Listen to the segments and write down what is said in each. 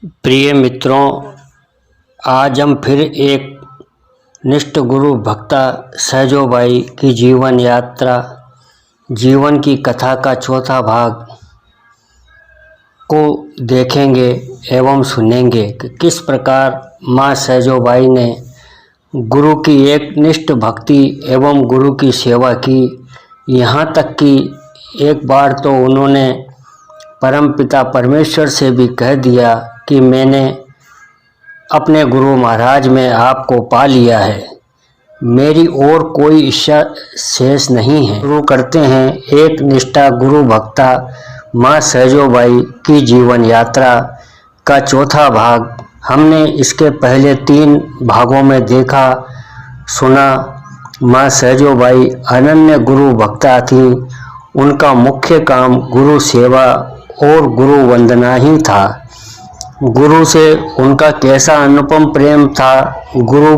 प्रिय मित्रों, आज हम फिर एक निष्ठ गुरु भक्ता सहजोबाई की जीवन यात्रा, जीवन की कथा का चौथा भाग को देखेंगे एवं सुनेंगे कि किस प्रकार माँ सहजोबाई ने गुरु की एक निष्ठ भक्ति एवं गुरु की सेवा की। यहाँ तक कि एक बार तो उन्होंने परमपिता परमेश्वर से भी कह दिया कि मैंने अपने गुरु महाराज में आपको पा लिया है, मेरी और कोई इच्छा शेष नहीं है। शुरू करते हैं एक निष्ठा गुरु भक्ता माँ सहजोबाई की जीवन यात्रा का चौथा भाग। हमने इसके पहले 3 भागों में देखा सुना। माँ सहजोबाई अनन्य गुरु भक्ता थी। उनका मुख्य काम गुरु सेवा और गुरु वंदना ही था। गुरु से उनका कैसा अनुपम प्रेम था, गुरु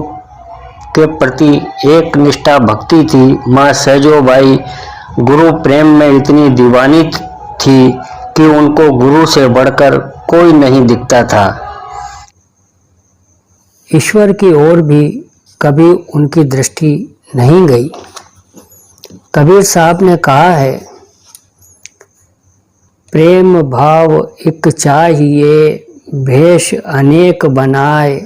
के प्रति एक निष्ठा भक्ति थी। माँ सहजोबाई गुरु प्रेम में इतनी दीवानी थी कि उनको गुरु से बढ़कर कोई नहीं दिखता था। ईश्वर की ओर भी कभी उनकी दृष्टि नहीं गई। कबीर साहब ने कहा है, प्रेम भाव एक चाहिए, भेष अनेक बनाए,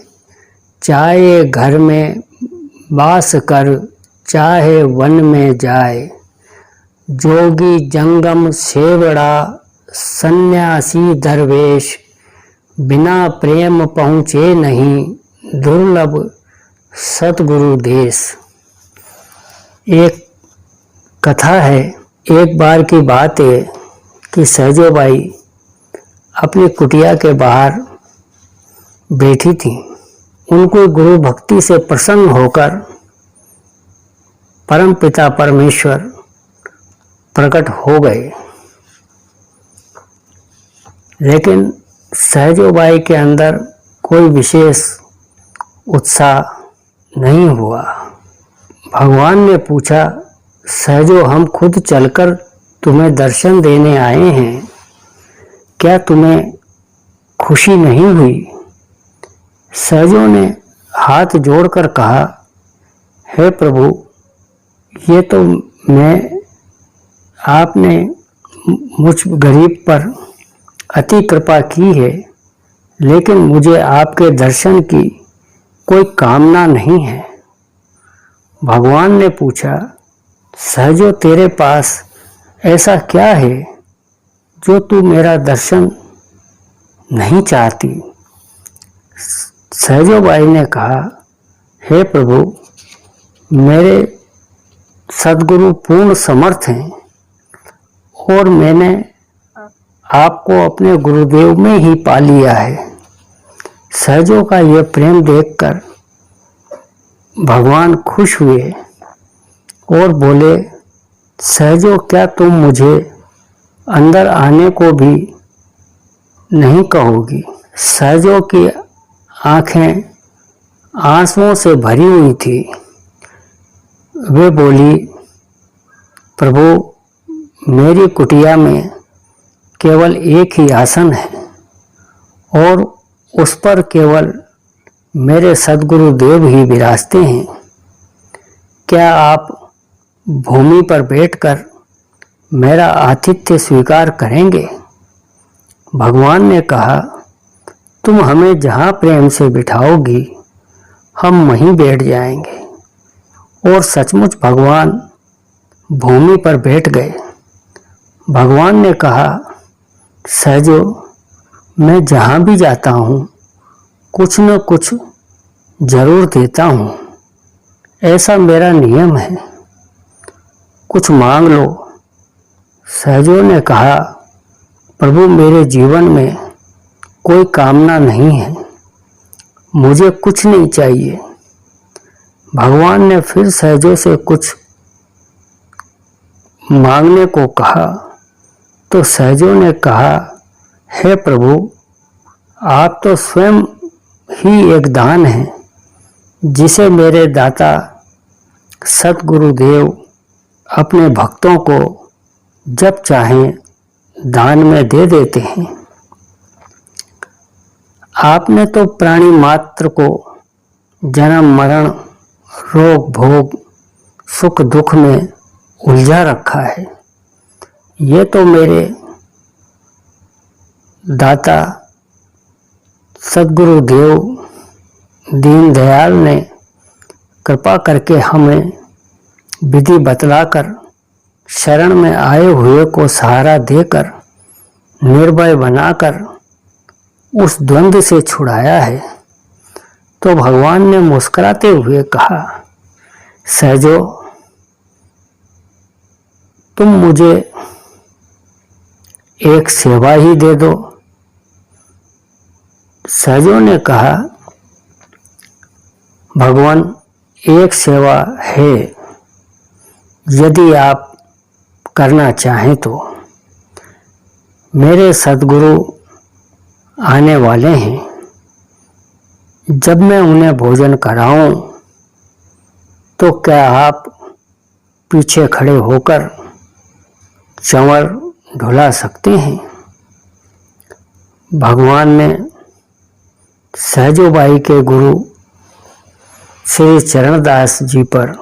चाहे घर में वास कर, चाहे वन में जाए। जोगी जंगम सेवड़ा, सन्यासी दरवेश, बिना प्रेम पहुँचे नहीं, दुर्लभ सतगुरु देश। एक कथा है, एक बार की बात है कि सहजोबाई अपनी कुटिया के बाहर बैठी थी। उनको गुरु भक्ति से प्रसन्न होकर परम पिता परमेश्वर प्रकट हो गए, लेकिन सहजोबाई के अंदर कोई विशेष उत्साह नहीं हुआ। भगवान ने पूछा, सहजो, हम खुद चलकर तुम्हें दर्शन देने आए हैं, क्या तुम्हें खुशी नहीं हुई? सहजो ने हाथ जोड़कर कहा, हे प्रभु, ये तो आपने मुझ गरीब पर अति कृपा की है, लेकिन मुझे आपके दर्शन की कोई कामना नहीं है। भगवान ने पूछा, सहजो, तेरे पास ऐसा क्या है जो तू मेरा दर्शन नहीं चाहती? सहजोबाई ने कहा, हे प्रभु, मेरे सद्गुरु पूर्ण समर्थ हैं और मैंने आपको अपने गुरुदेव में ही पा लिया है। सहजों का यह प्रेम देखकर भगवान खुश हुए और बोले, सहजो, क्या तुम मुझे अंदर आने को भी नहीं कहोगी? सहजों की आंखें आंसुओं से भरी हुई थी। वे बोली, प्रभु, मेरी कुटिया में केवल एक ही आसन है और उस पर केवल मेरे सद्गुरु देव ही विराजते हैं। क्या आप भूमि पर बैठकर मेरा आतिथ्य स्वीकार करेंगे? भगवान ने कहा, तुम हमें जहाँ प्रेम से बिठाओगी, हम वहीं बैठ जाएंगे। और सचमुच भगवान भूमि पर बैठ गए। भगवान ने कहा, सहजो, मैं जहाँ भी जाता हूँ कुछ न कुछ जरूर देता हूँ, ऐसा मेरा नियम है, कुछ मांग लो। सहजो ने कहा, प्रभु, मेरे जीवन में कोई कामना नहीं है, मुझे कुछ नहीं चाहिए। भगवान ने फिर सहजो से कुछ मांगने को कहा तो सहजो ने कहा, हे प्रभु, आप तो स्वयं ही एक दान हैं, जिसे मेरे दाता सतगुरुदेव अपने भक्तों को जब चाहें दान में दे देते हैं। आपने तो प्राणी मात्र को जन्म मरण रोग भोग सुख दुख में उलझा रखा है। ये तो मेरे दाता सद्गुरु देव दीनदयाल ने कृपा करके हमें विधि बतलाकर शरण में आए हुए को सहारा देकर निर्भय बनाकर उस द्वंद्व से छुड़ाया है। तो भगवान ने मुस्कुराते हुए कहा, सहजो तुम मुझे एक सेवा ही दे दो। सहजो ने कहा, भगवान एक सेवा है, यदि आप करना चाहें तो। मेरे सद्गुरु आने वाले हैं, जब मैं उन्हें भोजन कराऊं तो क्या आप पीछे खड़े होकर चंवर ढुला सकते हैं? भगवान ने सहजोबाई के गुरु श्री चरणदास जी पर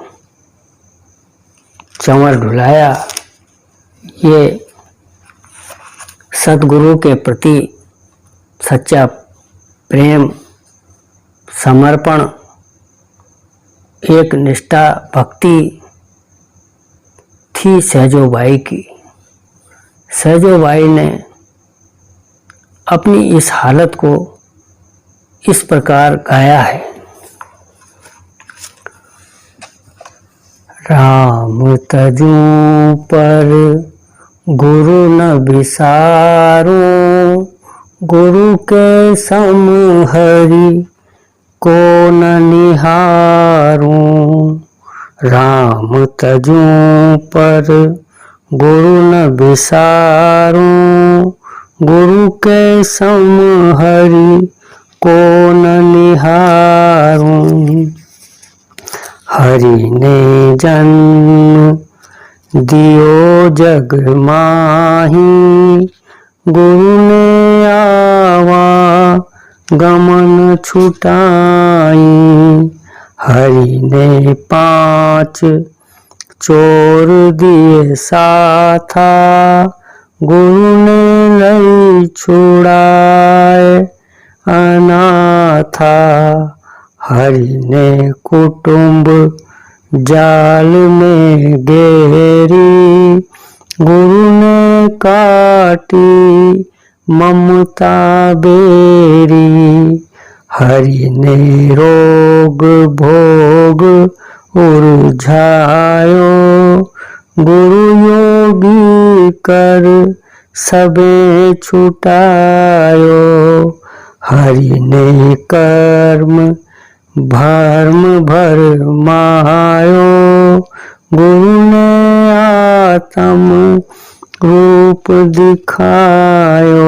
चंवर ढुलाया। ये सद्गुरु के प्रति सच्चा प्रेम समर्पण एक निष्ठा भक्ति थी सहजोबाई की। सहजोबाई ने अपनी इस हालत को इस प्रकार गाया है। राम तजू पर गुरु न बिसारो, गुरु के सम हरि को न निहारो। राम तजू पर गुरु न बिसारो, गुरु के सम हरि को न निहारो। हरि ने जन्म दियो जग माही, गुरु ने आवा गमन छुटाई। हरि ने 5 चोर दिए साथा, गुरु ने लई छुड़ाए अनाथा। हरि ने कुटुंब जाल में घेरी, गुरु ने काटी ममता बेरी। हरि ने रोग भोग उलझायो, गुरु योगी कर सबे छुटायो। हरि ने कर्म भर्म भर मायो, गुरु ने आत्म रूप दिखायो।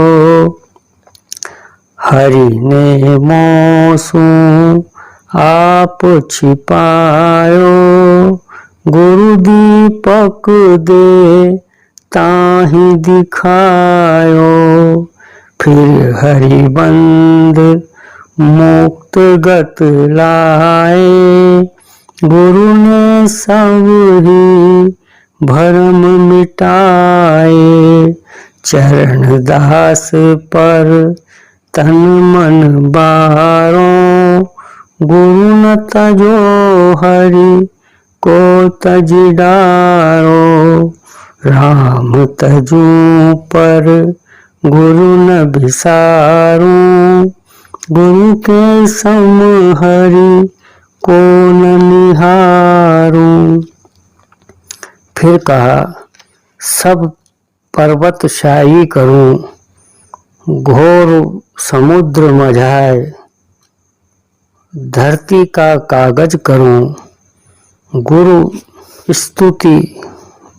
हरि ने मोसू आप छिपायो, गुरु दीपक दे ताहि दिखायो। फिर हरि बंद मुक्त गत लाए, गुरु ने सबरी भरम मिटाए। चरण दास पर तन मन बारो, गुरु न तजो हरि को तज डारो। राम तजू पर गुरु न बिसारो, गुरु के सम हरि को न निहारो। फिर कहा, सब पर्वत शाही करूं, घोर समुद्र मझाए। धरती का कागज करूं, गुरु स्तुति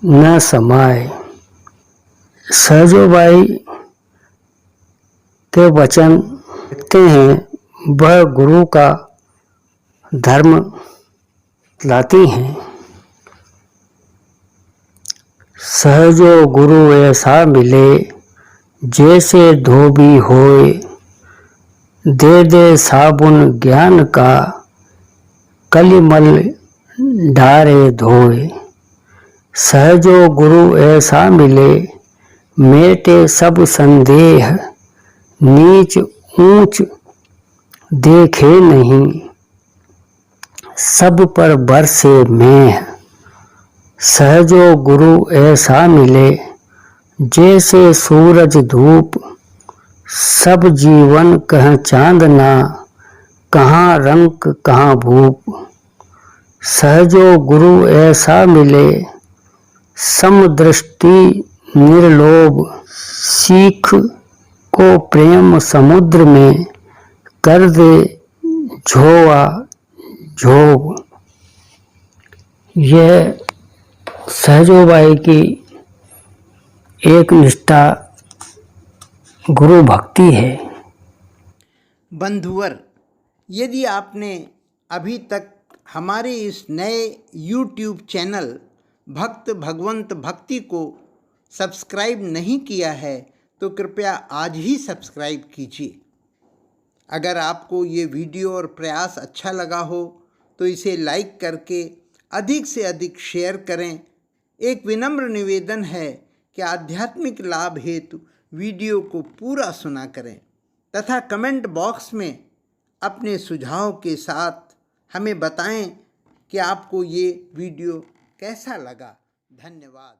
न समाए। सहजोबाई के वचन लिखते हैं, वह गुरु का धर्म लाती हैं। सहजो गुरु ऐसा मिले, जैसे धोबी होए दे दे साबुन ज्ञान का, कलिमल डारे धोए। सहजो गुरु ऐसा मिले, मेटे सब संदेह। नीच ऊंच देखे नहीं, सब पर बरसे मेह। सहजो गुरु ऐसा मिले, जैसे सूरज धूप। सब जीवन कह चांदना, कहाँ रंग कहाँ भूप। सहजो गुरु ऐसा मिले, समदृष्टि निर्लोभ। सीख को प्रेम समुद्र में, कर दे झोवा झोव। यह सहजोबाई की एक निष्ठा गुरु भक्ति है। बंधुवर, यदि आपने अभी तक हमारे इस नए YouTube चैनल भक्त भगवंत भक्ति को सब्सक्राइब नहीं किया है तो कृपया आज ही सब्सक्राइब कीजिए। अगर आपको ये वीडियो और प्रयास अच्छा लगा हो तो इसे लाइक करके अधिक से अधिक शेयर करें। एक विनम्र निवेदन है कि आध्यात्मिक लाभ हेतु वीडियो को पूरा सुना करें तथा कमेंट बॉक्स में अपने सुझाव के साथ हमें बताएं कि आपको ये वीडियो कैसा लगा। धन्यवाद।